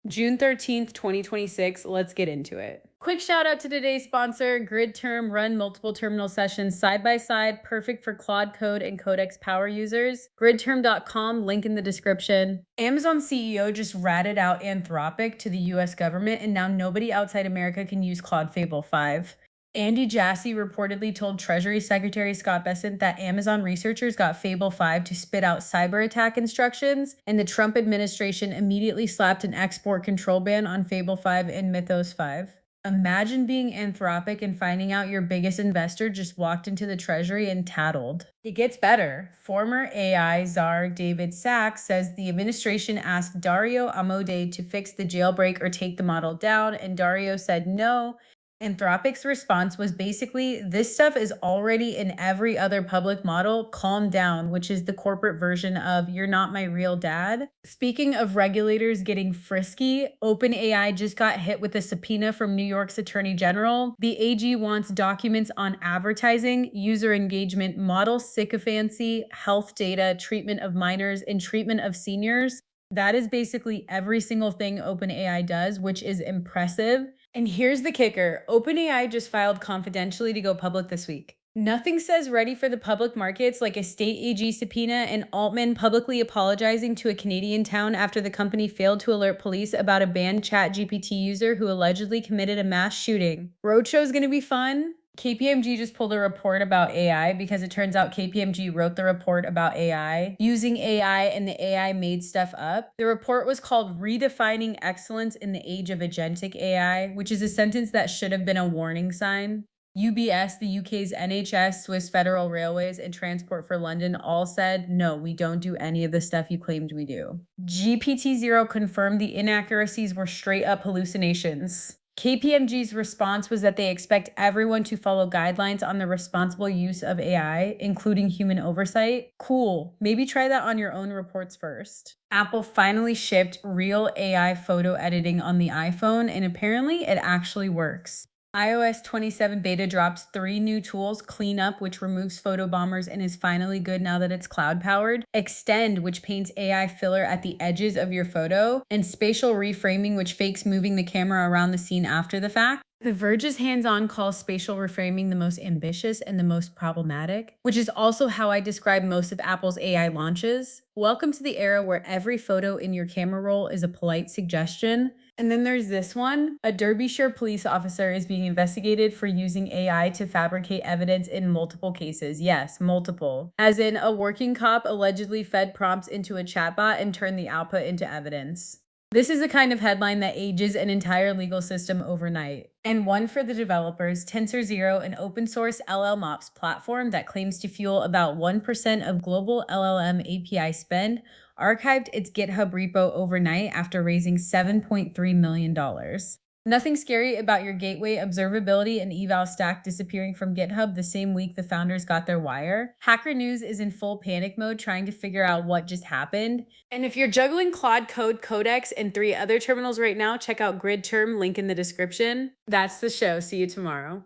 June 13th, 2026. Let's get into it. Quick shout out to today's sponsor, GridTerm. Run multiple terminal sessions side by side, perfect for Claude Code and Codex power users. GridTerm.com, link in the description. Amazon CEO just ratted out Anthropic to the US government, and now nobody outside America can use Claude Fable 5. Andy Jassy reportedly told Treasury Secretary Scott Bessent that Amazon researchers got Fable 5 to spit out cyber attack instructions, and the Trump administration immediately slapped an export control ban on Fable 5 and Mythos 5. Imagine being Anthropic and finding out your biggest investor just walked into the Treasury and tattled. It gets better. Former AI czar David Sachs says the administration asked Dario Amodei to fix the jailbreak or take the model down, and Dario said no. Anthropic's response was basically, this stuff is already in every other public model, calm down, which is the corporate version of you're not my real dad. Speaking of regulators getting frisky, OpenAI just got hit with a subpoena from New York's Attorney General. The AG wants documents on advertising, user engagement, model sycophancy, health data, treatment of minors, and treatment of seniors. That is basically every single thing OpenAI does, which is impressive. And here's the kicker. OpenAI just filed confidentially to go public this week. Nothing says ready for the public markets like a state AG subpoena and Altman publicly apologizing to a Canadian town after the company failed to alert police about a banned ChatGPT user who allegedly committed a mass shooting. Roadshow's gonna be fun. KPMG just pulled a report about AI because it turns out KPMG wrote the report about AI, using AI, and the AI made stuff up. The report was called Redefining Excellence in the Age of Agentic AI, which is a sentence that should have been a warning sign. UBS, the UK's NHS, Swiss Federal Railways, and Transport for London all said, no, we don't do any of the stuff you claimed we do. GPT-0 confirmed the inaccuracies were straight up hallucinations. KPMG's response was that they expect everyone to follow guidelines on the responsible use of AI, including human oversight. Cool. Maybe try that on your own reports first. Apple finally shipped real AI photo editing on the iPhone, and apparently it actually works. iOS 27 beta drops 3 new tools: Cleanup, which removes photo bombers and is finally good now that it's cloud-powered; Extend, which paints AI filler at the edges of your photo; and Spatial Reframing, which fakes moving the camera around the scene after the fact. The Verge's hands-on calls spatial reframing the most ambitious and the most problematic, which is also how I describe most of Apple's AI launches. Welcome to the era where every photo in your camera roll is a polite suggestion. And then there's this one. A Derbyshire police officer is being investigated for using AI to fabricate evidence in multiple cases. Yes, multiple. As in, a working cop allegedly fed prompts into a chatbot and turned the output into evidence. This is the kind of headline that ages an entire legal system overnight. And one for the developers. TensorZero, an open source LLMOps platform that claims to fuel about 1% of global LLM API spend, archived its GitHub repo overnight after raising $7.3 million. Nothing scary about your gateway, observability, and eval stack disappearing from GitHub the same week the founders got their wire. Hacker News is in full panic mode trying to figure out what just happened. And if you're juggling Claude Code, Codex, and 3 other terminals right now, check out GridTerm, link in the description. That's the show. See you tomorrow.